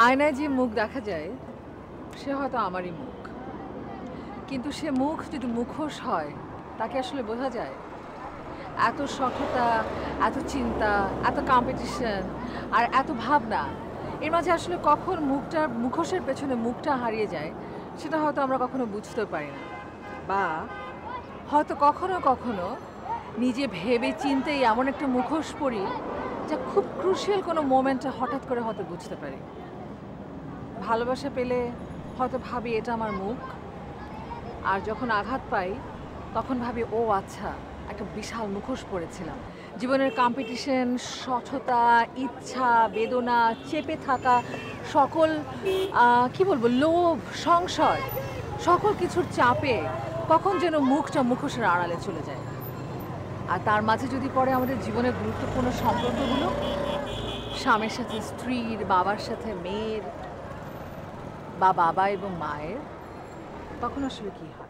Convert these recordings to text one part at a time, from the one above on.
আয়নায় যে মুখ দেখা যায় সে হয়তো আমারই মুখ, কিন্তু সে মুখ যদি মুখোশ হয় তাকে আসলে বোঝা যায়? এত শঠতা, এত চিন্তা, এত কম্পিটিশন আর এত ভাবনা, এর মাঝে আসলে কখন মুখোশের পেছনে মুখটা হারিয়ে যায় সেটা হয়তো আমরা কখনো বুঝতে পারি না, বা হয়তো কখনো কখনো নিজে ভেবে চিন্তেই এমন একটা মুখোশ পরি যা খুব ক্রুশিয়াল কোনো মোমেন্টে হঠাৎ করে হয়তো বুঝতে পারি। ভালোবাসা পেলে হয়তো ভাবি এটা আমার মুখ, আর যখন আঘাত পাই তখন ভাবি ও আচ্ছা একটা বিশাল মুখোশ পড়েছিলাম। জীবনের কম্পিটিশন, শঠতা, ইচ্ছা, বেদনা, চেপে থাকা সকল কি বলবো, লোভ, সংশয়, সকল কিছুর চাপে কখন যেন মুখটা মুখোশের আড়ালে চলে যায়। আর তার মাঝে যদি পড়ে আমাদের জীবনের গুরুত্বপূর্ণ সম্পর্কগুলো, স্বামীর সাথে স্ত্রীর, বাবার সাথে মেয়ের, বা বাবা এবং মায়ের, তখন আসলে কি হয়?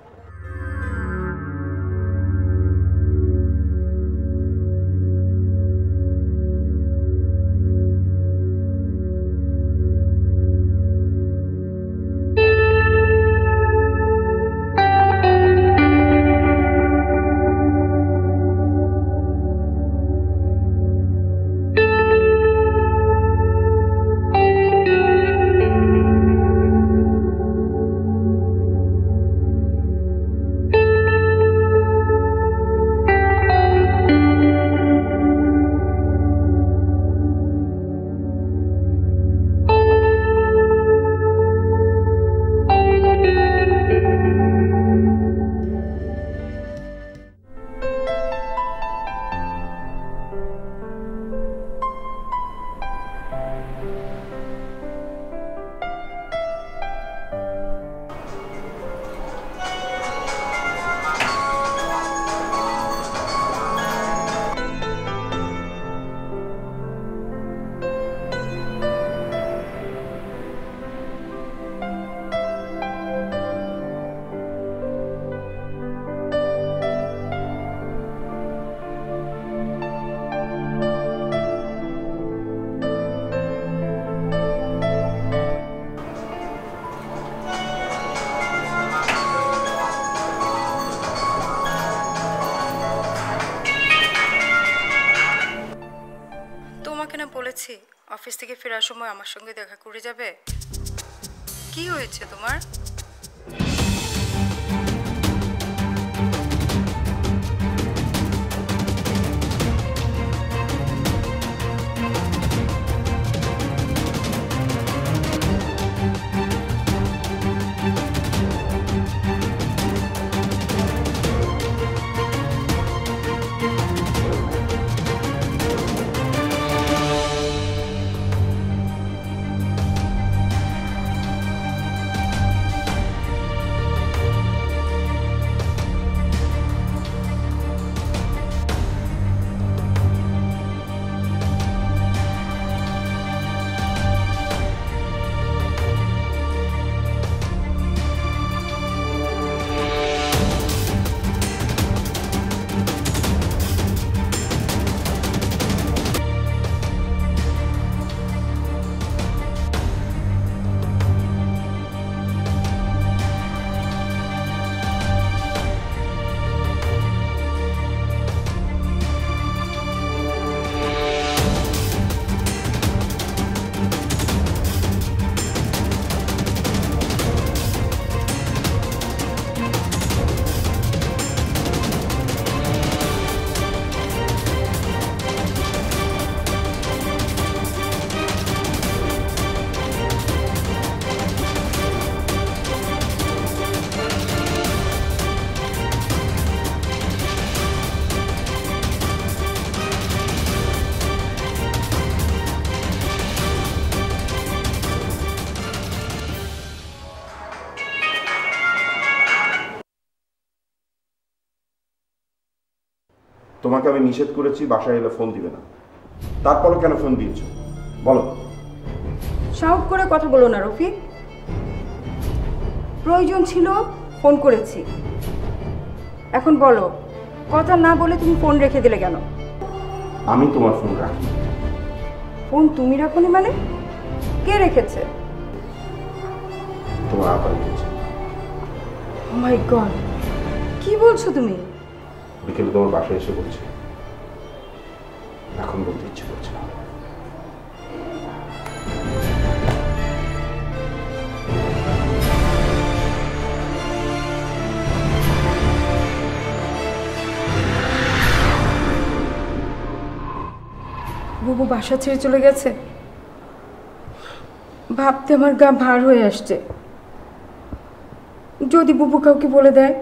অফিস থেকে ফেরার সময় আমার সঙ্গে দেখা করে যাবে। কি হয়েছে তোমার? তোমাকে আমি নিষেধ করেছি বাসায় এলে ফোন দিবে না, তারপরে কেন ফোন দিয়েছো বলো? সাউট করে কথা বলো না রফিক, প্রয়োজন ছিল ফোন করেছি। এখন বলো, কথা না বলে তুমি ফোন রেখে দিলে কেন? আমি তোমার ফোন রাখি। ফোন তুমি রাখোনি মানে? কে রেখেছে? তোমার আপা লিখেছে। ও মাই গড, কি বলছো তুমি? বিকেলে তোমার বাসায় এসে বলছে। এখন বলতে ইচ্ছে করছে না। বুবু বাসা ছেড়ে চলে গেছে, ভাবতে আমার গা ভার হয়ে আসছে। যদি বুবু কাউকে বলে দেয়?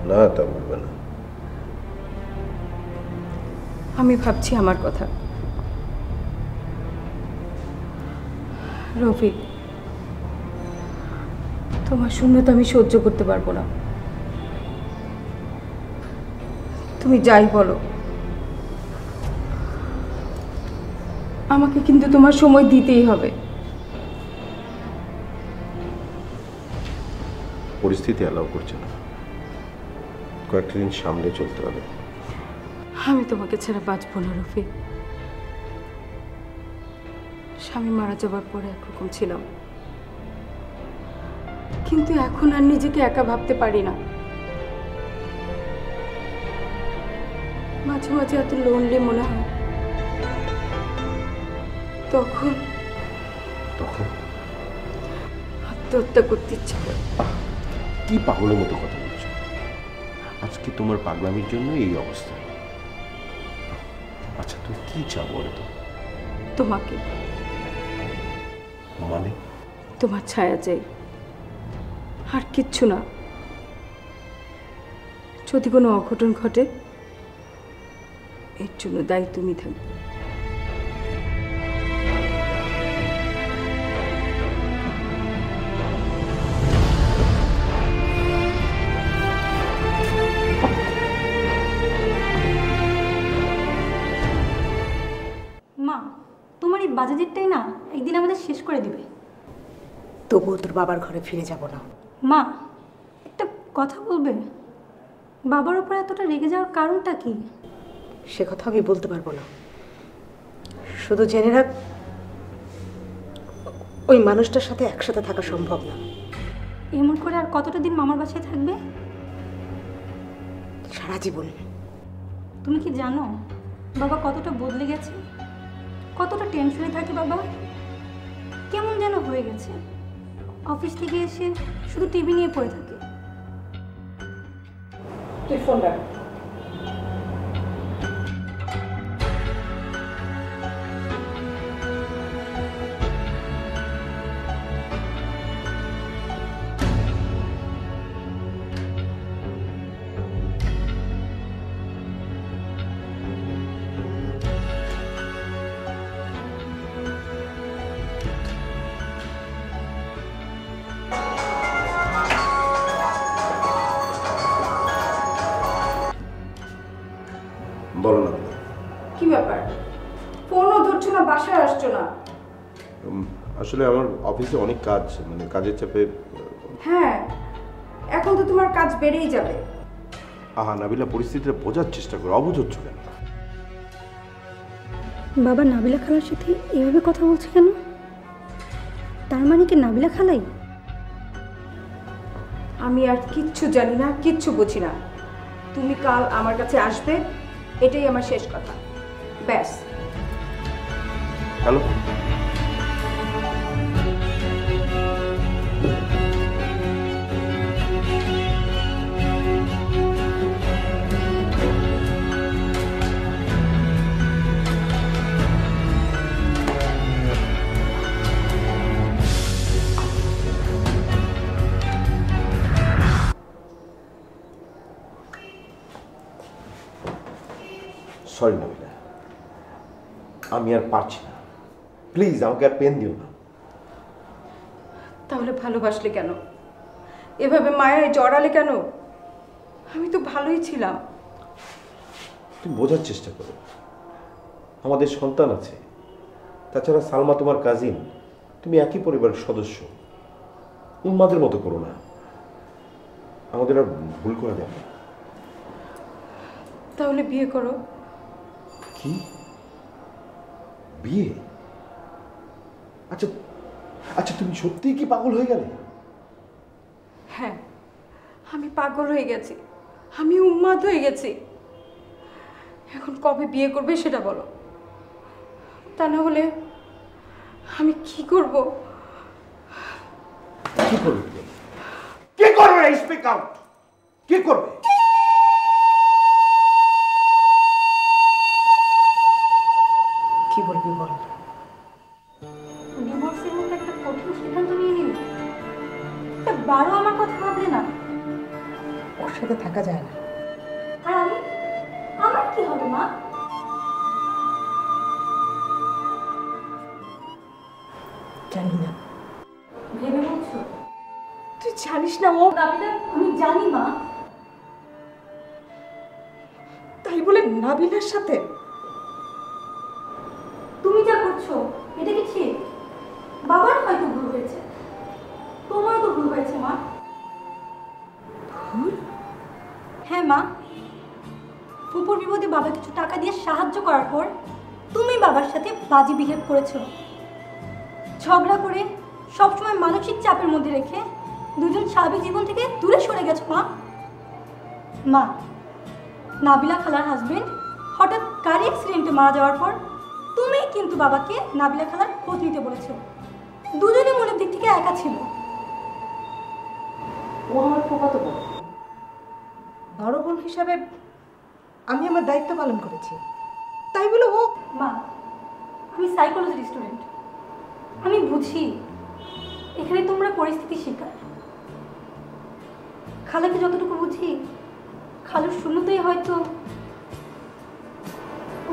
না, তা বলবে না। আমি ভাবছি আমার কথা। রফিক, তোমার শূন্যতা আমি সহ্য করতে পারবো না। তুমি যাই বলো, আমাকে কিন্তু তোমার সময় দিতেই হবে। পরিস্থিতি অ্যালাউ করছে না, কয়েকটা দিন সামনে চলতে হবে। আমি তোমাকে ছাড়া বাঁচবো না রফিক। স্বামী মারা যাবার পরে একরকম ছিলাম, কিন্তু এখন আর নিজেকে একা ভাবতে পারি না। মাঝে মাঝে এত লোনলি মনে হয়। তখন তখন আত্মহত্যা করতে ইচ্ছে করে। কি পাগলের মতো কথা বলছো? আজকে তোমার পাগলামির জন্য এই অবস্থা। আচ্ছা, তুমি কি চাও বলো তো? তোমাকে, মানে? তোমার ছায়া চাই, আর কিচ্ছু না। যদি কোনো অঘটন ঘটে, এর জন্য দায়ী তুমি থাকবে। মা, তোমার এই বাজারেরটাই না একদিন আমাদের শেষ করে দিবে। তবুও তোর বাবার ঘরে ফিরে যাব না। মা, একটা কথা বলবে? বাবার উপর এতটা রেগে যাওয়ার কারণটা কি? সে কথা আমি বলতে পারবো না। শুধু জেনে রাখ, ওই মানুষটার সাথে একসাথে থাকা সম্ভব না। এমন করে আর কতটা দিন মামার বাসায় থাকবে? সারা জীবন। তুমি কি জানো বাবা কতটা বদলে গেছে? কতটা টেনশনে থাকে বাবা, কেমন যেন হয়ে গেছে। অফিস থেকে এসে শুধু টিভি নিয়ে পড়ে থাকে। তুই ফোন রাখ। বলো না। কি ব্যাপার? ফোনও ধরছো না, বাসায় আসছো না? আসলে আমার অফিসে অনেক কাজ, মানে কাজের চাপে। হ্যাঁ, এখন তো তোমার কাজ বেড়েই যাবে। আহা নাবিলা, পরিস্থিতিটা বোঝার চেষ্টা করো, অবুঝ হচ্ছ কেন? বাবা নাবিলা খালার সাথে এভাবে কথা বলছে কেন? তার মানে কি নাবিলা খালাই? আমি আর কিচ্ছু জানি না, কিচ্ছু বুঝি না। তুমি কাল আমার কাছে আসবে, এটাই আমার শেষ কথা, ব্যাস। হ্যালো, সরি নাবিলা, আমি আর পারছি না। প্লিজ আমাকে আর পেন দিও না। তাহলে ভালোবাসলে কেন? এভাবে মায়ায় জড়ালে কেন? আমি তো ভালোই ছিলাম। তুমি বোঝার চেষ্টা করো, আমাদের সন্তান আছে। তাছাড়া সালমা তোমার কাজিন, তুমি একই পরিবারের সদস্য। উন্মাদের মতো করো না, আমাদের আর ভুল করা যাবে না। তাহলে বিয়ে করো। কি বিয়ে? আচ্ছা, আচ্ছা তুমি সত্যিই কি পাগল হয়ে গেলে? হ্যাঁ, আমি পাগল হয়ে গেছি, আমি উন্মাদ হয়ে গেছি। এখন কবে বিয়ে করবে সেটা বলো, তা না হলে আমি কি করব? কি করবে? কি করবে? Speak out. কি করবে? কি বলবি বল। ডিভোর্সের মতো একটা কঠিন সিদ্ধান্ত নিয়ে নিলে, বারো আমার কথা ভাবলে না। ওর সাথে থাকা যায় না। আর আমি, আমার কি হবে মা? জানি না। ভেবে বলছো? তুই জানিস না ও? নাবিলা, আমি জানি মা। তাই বলে নাবিলার সাথে? তুমি যা করছো এটা কি ঠিক? বাবার হয়তো ভুল হয়েছে, তোমারও তো ভুল হয়েছে মা। ভুল? হ্যাঁ মা, ফুপুর বিপদে বাবা কিছু টাকা দিয়ে সাহায্য করার পর তুমি বাবার সাথে বাজে বিহেভ করেছো। ঝগড়া করে সবসময় মানসিক চাপের মধ্যে রেখে দুজন স্বাভাবিক জীবন থেকে দূরে সরে গেছো মা। মা, নাবিলা খালার হাজবেন্ড হঠাৎ গাড়ি অ্যাক্সিডেন্টে মারা যাওয়ার পর তুমি কিন্তু বাবাকে নাবিলা খালার খোঁজ নিতে বলেছো। দুজনে মনের দিক থেকে একা ছিল। ও আমার ফুফাতো বোন, বড় বোন হিসাবে আমি আমার দায়িত্ব পালন করেছি, তাই বলে ও। মা, আমি সাইকোলজি স্টুডেন্ট, আমি বুঝি এখানে তোমরা পরিস্থিতি শিকার। খালাকে যতটুকু বুঝি, খালুর শূন্যতাই হয়তো।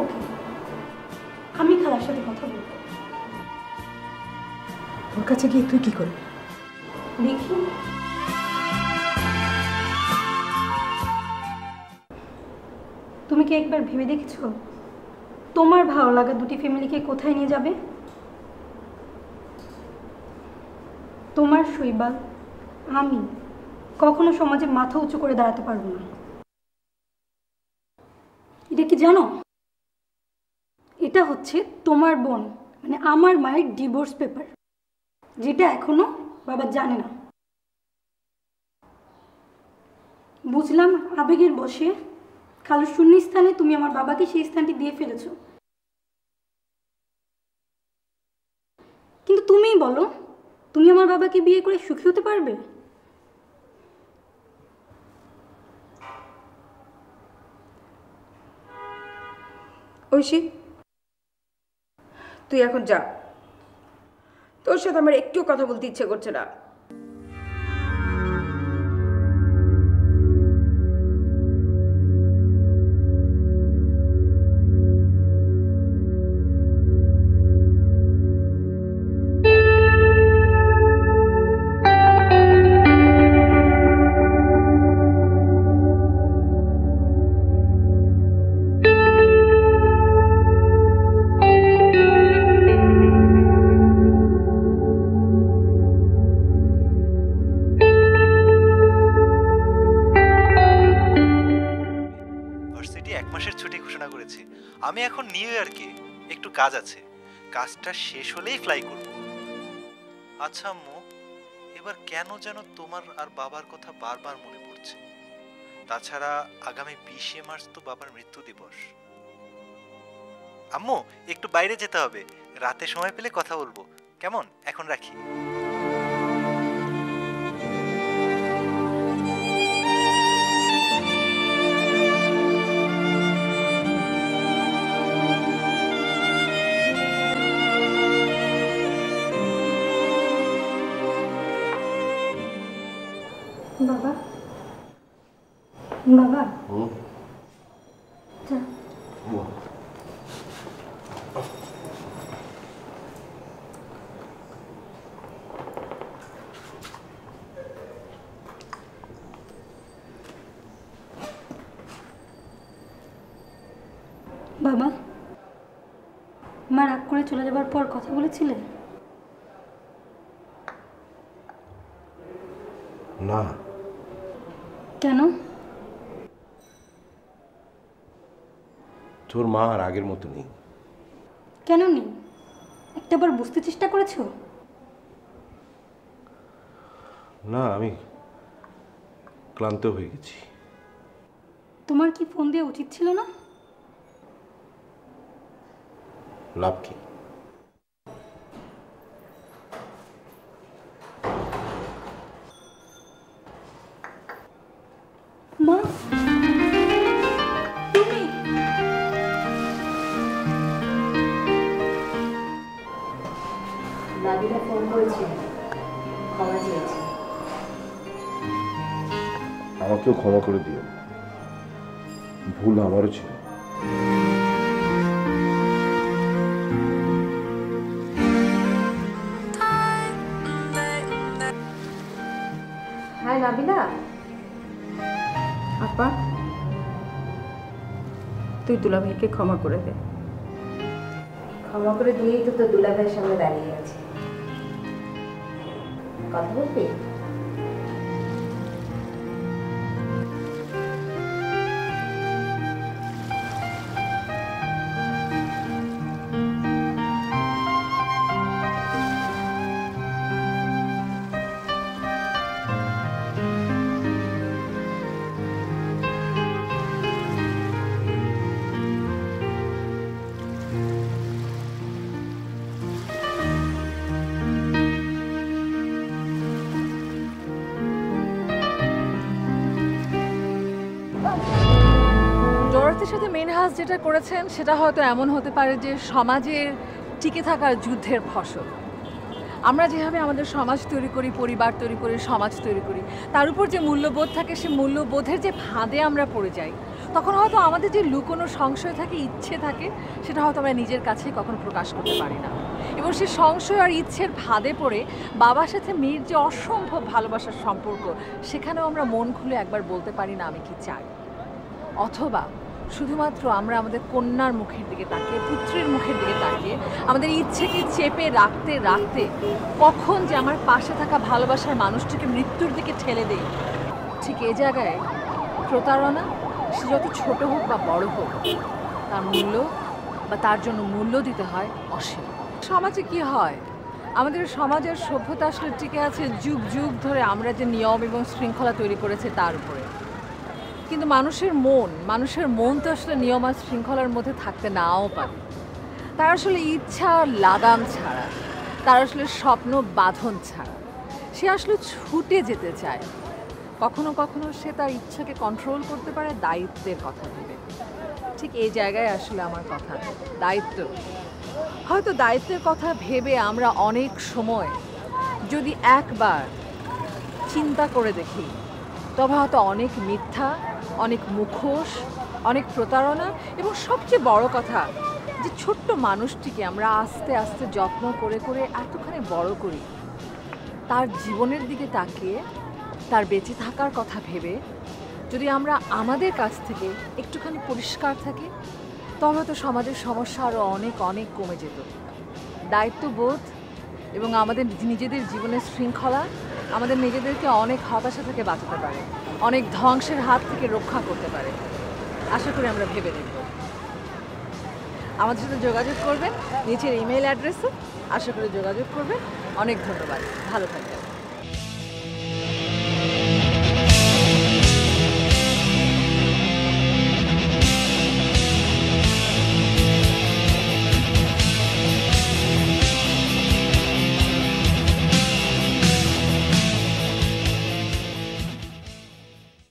ওকে, আমি খালার সাথে কথা বলবো। ওর কাছে গিয়ে তুই কি করবি? দেখি। তুমি কি একবার ভেবে দেখেছো তোমার ভালো লাগা দুটি ফ্যামিলিকে কোথায় নিয়ে যাবে? তোমার শৈবাল আমি কখনো সমাজে মাথা উঁচু করে দাঁড়াতে পারবো না। এটা কি জানো? এটা হচ্ছে তোমার বোন মানে আমার মায়ের ডিভোর্স পেপার, যেটা এখনো বাবা জানে না। বুঝলাম আবেগের বশে খালুর শূন্য স্থানে তুমি আমার বাবাকে সেই স্থানটি দিয়ে ফেলেছো, কিন্তু তুমিই বলো তুমি আমার বাবাকে বিয়ে করে সুখী হতে পারবে? ঐশী, তুই এখন যা, তোর সাথে আমার একটু কথা বলতে ইচ্ছে করছে না। আমি এখন নিউ ইয়র্কে একটু কাজ আছে, কাজটা শেষ হলেই ফ্লাই করব। আচ্ছা আম্মু, এবার কেন যেন তোমার আর বাবার কথা বারবার মনে পড়ছে। তাছাড়া আগামী 20শে মার্চ তো বাবার মৃত্যু দিবস। আম্মু, একটু বাইরে যেতে হবে, রাতে সময় পেলে কথা বলবো, কেমন? এখন রাখি। বাবা, বাবা, যা। বাবা, মা রাগ করে চলে যাবার পর কথা বলেছিলে? না। কেন? তোর মা আর আগের মতো নেই। কেন নেই? একটাবার বুঝতে চেষ্টা করেছো? না, আমি ক্লান্ত হয়ে গেছি। তোমার কি ফোন দেওয়া উচিত ছিল না? লাভ কি? মা, তুমি? নাবিলা ফোন করেছে, ক্ষমা চেয়েছে। আমাকেও ক্ষমা করে দিও, ভুল আমারও ছিল। হ্যাঁ নাবিলা, আপা তুই দুলাভাইকে ক্ষমা করে দে। ক্ষমা করে দিয়েই তো তোর দুলাভাইয়ের সামনে দাঁড়িয়ে আছে। কথা বলবি? ডরথির সাথে মিনহাজ যেটা করেছেন সেটা হয়তো এমন হতে পারে যে সমাজের টিকে থাকার যুদ্ধের ফসল। আমরা যেভাবে আমাদের সমাজ তৈরি করি, পরিবার তৈরি করি, সমাজ তৈরি করি, তার উপর যে মূল্যবোধ থাকে সে মূল্যবোধের যে ফাঁদে আমরা পড়ে যাই, তখন হয়তো আমাদের যে লুকোনো সংশয় থাকে, ইচ্ছে থাকে, সেটা হয়তো আমরা নিজের কাছেই কখনো প্রকাশ করতে পারি না। এবং সে সংশয় আর ইচ্ছের ফাঁদে পড়ে বাবার সাথে মেয়ের যে অসম্ভব ভালোবাসার সম্পর্ক, সেখানেও আমরা মন খুলে একবার বলতে পারি না আমি কি চাই। অথবা শুধুমাত্র আমরা আমাদের কন্যার মুখের দিকে তাকিয়ে, পুত্রের মুখের দিকে তাকিয়ে আমাদের ইচ্ছেকে চেপে রাখতে রাখতে কখন যে আমার পাশে থাকা ভালোবাসার মানুষটিকে মৃত্যুর দিকে ঠেলে দেই, ঠিক এই জায়গায় প্রতারণা, সে যত ছোট হোক বা বড় হোক, তার মূল্য বা তার জন্য মূল্য দিতে হয় অসীম। সমাজে কি হয়, আমাদের সমাজের সভ্যতা আসলে টিকে আছে যুগ যুগ ধরে আমরা যে নিয়ম এবং শৃঙ্খলা তৈরি করেছে তার উপরে। কিন্তু মানুষের মন তো আসলে নিয়ম আর শৃঙ্খলার মধ্যে থাকতে নাও পারে। তার আসলে ইচ্ছা লাগাম ছাড়া, তার আসলে স্বপ্ন বাঁধন ছাড়া সে আসলে ছুটে যেতে চায়। কখনো কখনো সে তার ইচ্ছাকে কন্ট্রোল করতে পারে দায়িত্বের কথা ভেবে। ঠিক এই জায়গায় আসলে আমার কথা, দায়িত্ব। হয়তো দায়িত্বের কথা ভেবে আমরা অনেক সময় যদি একবার চিন্তা করে দেখি, তবে হয়তো অনেক মিথ্যা, অনেক মুখোশ, অনেক প্রতারণা এবং সবচেয়ে বড় কথা যে ছোট্ট মানুষটিকে আমরা আস্তে আস্তে যত্ন করে করে এতখানি বড় করি, তার জীবনের দিকে তাকিয়ে তার বেঁচে থাকার কথা ভেবে যদি আমরা আমাদের কাছ থেকে একটুখানি পরিষ্কার থাকি, তবে তো সমাজের সমস্যা আরও অনেক অনেক কমে যেত। দায়িত্ববোধ এবং আমাদের নিজেদের জীবনের শৃঙ্খলা আমাদের নিজেদেরকে অনেক হতাশা থেকে বাঁচাতে পারে, অনেক ধ্বংসের হাত থেকে রক্ষা করতে পারে। আশা করি আমরা ভেবে দেখব। আমাদের সাথে যোগাযোগ করবেন নিচের ইমেল অ্যাড্রেসে, আশা করি যোগাযোগ করবেন। অনেক ধন্যবাদ, ভালো থাকবেন।